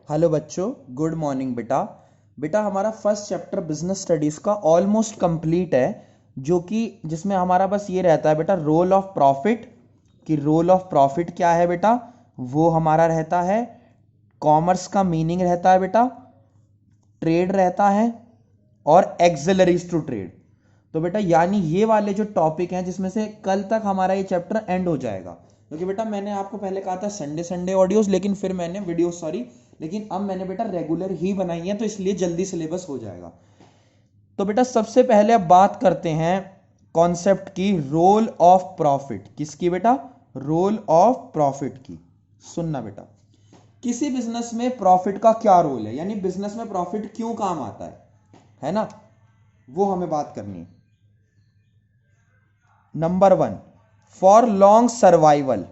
Hello बच्चों, good morning बेटा। बेटा हमारा फर्स्ट चैप्टर बिजनेस स्टडीज़ का ऑलमोस्ट कंप्लीट है, जो कि जिसमें हमारा बस ये रहता है बेटा रोल ऑफ प्रॉफिट। कि रोल ऑफ प्रॉफिट क्या है बेटा, वो हमारा रहता है। कॉमर्स का मीनिंग रहता है बेटा, ट्रेड रहता है और एक्सिलरीज टू ट्रेड। तो बेटा यानी ये वाले जो टॉपिक हैं जिसमें से कल तक हमारा ये चैप्टर एंड हो जाएगा, क्योंकि बेटा मैंने आपको पहले कहा था संडे संडे ऑडियोज, लेकिन फिर मैंने वीडियो सॉरी लेकिन अब मैंने बेटा रेगुलर ही बनाई है, तो इसलिए जल्दी सिलेबस हो जाएगा। तो बेटा सबसे पहले अब बात करते हैं कॉन्सेप्ट की, रोल ऑफ प्रॉफिट। किसकी बेटा? रोल ऑफ प्रॉफिट की। सुनना बेटा, किसी बिजनेस में प्रॉफिट का क्या रोल है, यानी बिजनेस में प्रॉफिट क्यों काम आता है ना, वो हमें बात करनी है। Number 1, for long survival.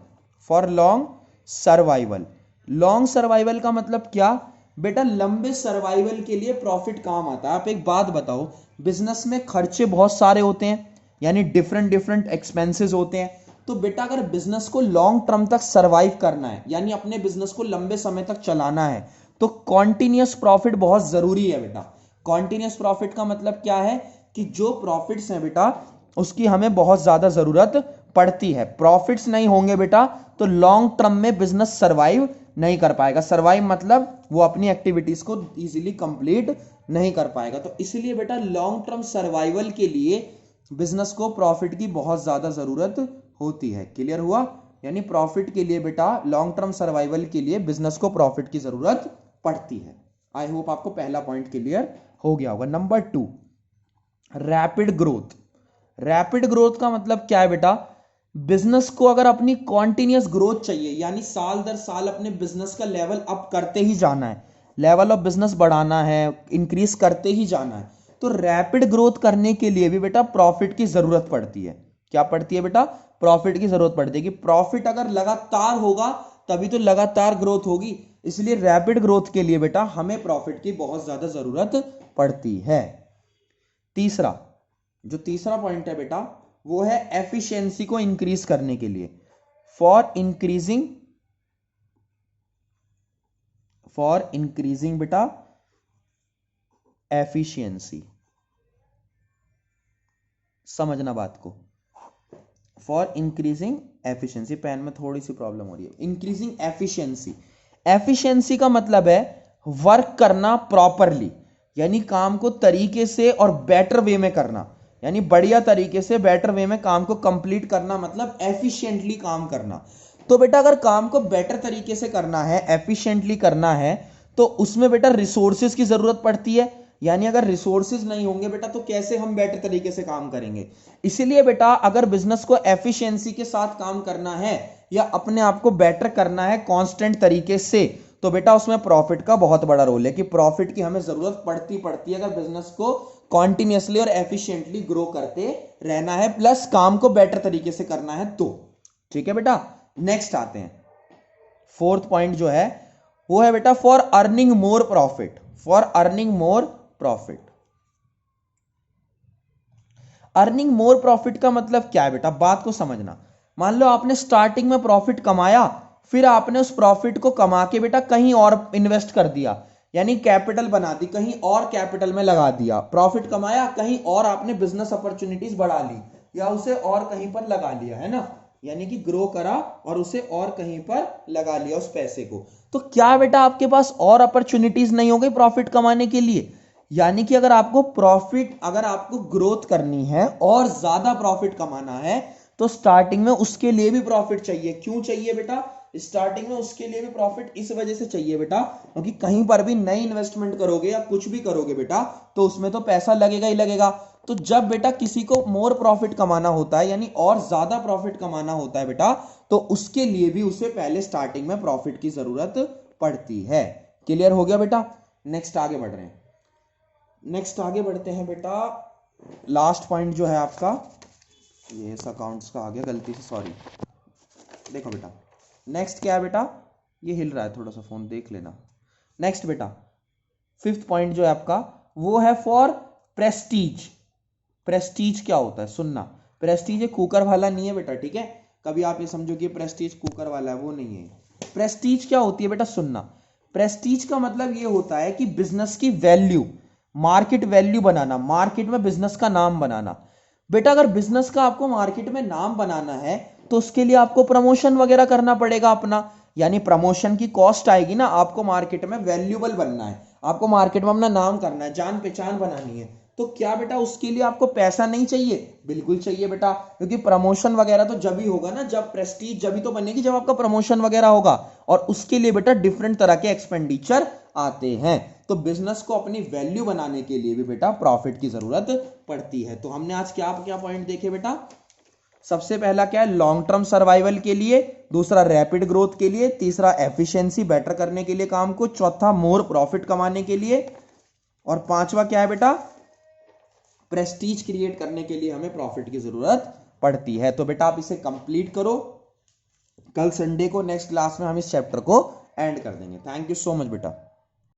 For long survival. Long survival का मतलब क्या बेटा? लंबे सर्वाइवल के लिए प्रॉफिट काम आता है। आप एक बात बताओ, बिजनेस में खर्चे बहुत सारे होते हैं, यानी डिफरेंट डिफरेंट एक्सपेंसेस होते हैं। तो बेटा अगर बिजनेस को लॉन्ग टर्म तक सर्वाइव करना है, यानी अपने बिजनेस को लंबे समय तक चलाना है, तो कॉन्टिन्यूस प्रॉफिट बहुत जरूरी है बेटा। कॉन्टिन्यूस प्रॉफिट का मतलब क्या है कि जो प्रॉफिट्स हैं बेटा उसकी हमें बहुत ज्यादा जरूरत पड़ती है। प्रॉफिट्स नहीं होंगे बेटा तो लॉन्ग टर्म में बिजनेस सर्वाइव नहीं कर पाएगा। सर्वाइव मतलब वो अपनी एक्टिविटीज को इजीली कंप्लीट नहीं कर पाएगा। तो इसलिए बेटा लॉन्ग टर्म सर्वाइवल के लिए बिजनेस को प्रॉफिट की बहुत ज्यादा जरूरत होती है। क्लियर हुआ? यानी प्रॉफिट के लिए बेटा लॉन्ग टर्म सर्वाइवल के लिए बिजनेस को प्रॉफिट की जरूरत पड़ती है। आई होप आपको पहला पॉइंट क्लियर हो गया होगा। Number 2, rapid growth. Rapid growth का मतलब क्या है बेटा? बिजनेस को अगर अपनी कॉन्टिन्यूस ग्रोथ चाहिए, यानी साल दर साल अपने बिजनेस का लेवल अप करते ही जाना है, लेवल ऑफ बिजनेस बढ़ाना है, इंक्रीज करते ही जाना है, तो रैपिड ग्रोथ करने के लिए भी बेटा प्रॉफिट की जरूरत पड़ती है। क्या पड़ती है बेटा? प्रॉफिट की जरूरत पड़ती है। कि प्रॉफिट अगर लगातार होगा तभी तो लगातार ग्रोथ होगी। इसलिए रैपिड ग्रोथ के लिए बेटा हमें प्रॉफिट की बहुत ज्यादा जरूरत पड़ती है। तीसरा, जो तीसरा पॉइंट है बेटा वो है एफिशिएंसी को इंक्रीज करने के लिए। फॉर इंक्रीजिंग बेटा एफिशिएंसी। समझना बात को। फॉर इंक्रीजिंग एफिशिएंसी, पेन में थोड़ी सी प्रॉब्लम हो रही है। Increasing efficiency. एफिशिएंसी का मतलब है वर्क करना प्रॉपरली, यानी काम को तरीके से और बेटर वे में करना, यानी बढ़िया तरीके से बेटर वे में काम को कंप्लीट करना, मतलब एफिशिएंटली काम करना। तो बेटा अगर काम को बेटर तरीके से करना है, एफिशिएंटली करना है, तो उसमें बेटा रिसोर्सेज की जरूरत पड़ती है। यानी अगर रिसोर्सेज नहीं होंगे बेटा तो कैसे हम बेटर तरीके से काम करेंगे। इसीलिए बेटा अगर बिजनेस को एफिशिएंसी के साथ काम करना है या अपने आप को बेटर करना है कांस्टेंट तरीके से, तो बेटा उसमें प्रॉफिट का बहुत बड़ा रोल है। कि प्रॉफिट की हमें जरूरत पड़ती है अगर बिजनेस को कॉन्टिन्यूसली और एफिशिएंटली ग्रो करते रहना है, प्लस काम को बेटर तरीके से करना है तो। ठीक है बेटा, नेक्स्ट आते हैं। फोर्थ पॉइंट जो है वो है बेटा for earning more profit. For earning more profit. Earning more profit का मतलब क्या है बेटा? बात को समझना। मान लो आपने स्टार्टिंग में प्रॉफिट कमाया, फिर आपने उस प्रॉफिट को कमा के बेटा कहीं और इन्वेस्ट कर दिया, यानी कैपिटल बना दी, कहीं और कैपिटल में लगा दिया। प्रॉफिट कमाया, कहीं और आपने बिजनेस अपॉर्चुनिटीज बढ़ा ली या उसे और कहीं पर लगा लिया, है ना, यानी कि ग्रो करा और उसे और कहीं पर लगा लिया उस पैसे को। तो क्या बेटा आपके पास और अपॉर्चुनिटीज नहीं हो गई प्रॉफिट कमाने के लिए? यानी कि अगर आपको ग्रोथ करनी है और ज्यादा प्रॉफिट कमाना है, तो स्टार्टिंग में उसके लिए भी प्रॉफिट चाहिए। क्यों चाहिए बेटा? स्टार्टिंग में उसके लिए भी प्रॉफिट इस वजह से चाहिए बेटा, क्योंकि कहीं पर भी नई इन्वेस्टमेंट करोगे या कुछ भी करोगे बेटा तो उसमें तो पैसा लगेगा ही लगेगा। तो जब बेटा किसी को मोर प्रॉफिट कमाना होता है, यानी और ज्यादा प्रॉफिट कमाना होता है बेटा, तो उसके लिए भी उसे पहले स्टार्टिंग में प्रॉफिट की जरूरत पड़ती है। क्लियर हो गया बेटा? नेक्स्ट आगे बढ़ रहे हैं। नेक्स्ट आगे बढ़ते हैं बेटा। लास्ट पॉइंट जो है आपका, ये इस अकाउंट्स का आ गया गलती से, सॉरी। देखो बेटा नेक्स्ट क्या है बेटा, ये हिल रहा है थोड़ा सा फोन, देख लेना। नेक्स्ट बेटा फिफ्थ पॉइंट जो है आपका वो है फॉर प्रेस्टीज। प्रेस्टीज क्या होता है? सुनना। प्रेस्टीज एक कुकर वाला नहीं है बेटा, ठीक है? कभी आप ये समझो कि प्रेस्टीज कुकर वाला है, वो नहीं है। प्रेस्टीज क्या होती है बेटा? सुनना। प्रेस्टीज का मतलब ये होता है कि बिजनेस की वैल्यू, मार्केट वैल्यू बनाना, मार्केट में बिजनेस का नाम बनाना। बेटा अगर बिजनेस का आपको मार्केट में नाम बनाना है तो उसके लिए आपको प्रमोशन वगैरह करना पड़ेगा अपना, यानी प्रमोशन की कॉस्ट आएगी ना, आपको मार्केट में वैल्यूबल बनना है, आपको मार्केट में अपना नाम करना है, जान पहचान बनानी है, तो क्या बेटा उसके लिए आपको पैसा नहीं चाहिए? बिल्कुल चाहिए बेटा, क्योंकि प्रमोशन वगैरह तो जब ही होगा ना, जब प्रेस्टीज जब ही तो बनेगी जब आपका प्रमोशन वगैरह होगा, और उसके लिए बेटा डिफरेंट तरह के एक्सपेंडिचर आते हैं। तो बिजनेस को अपनी वैल्यू बनाने के लिए भी बेटा प्रॉफिट की जरूरत पड़ती है। तो हमने आज क्या क्या पॉइंट देखे बेटा? सबसे पहला क्या है? लॉन्ग टर्म सर्वाइवल के लिए, दूसरा रैपिड ग्रोथ के लिए, तीसरा एफिशिएंसी बेटर करने के लिए काम को, चौथा मोर प्रॉफिट कमाने के लिए, और पांचवा क्या है बेटा? प्रेस्टीज क्रिएट करने के लिए हमें प्रॉफिट की जरूरत पड़ती है। तो बेटा आप इसे कंप्लीट करो, कल संडे को नेक्स्ट क्लास में हम इस चैप्टर को एंड कर देंगे। थैंक यू सो मच बेटा।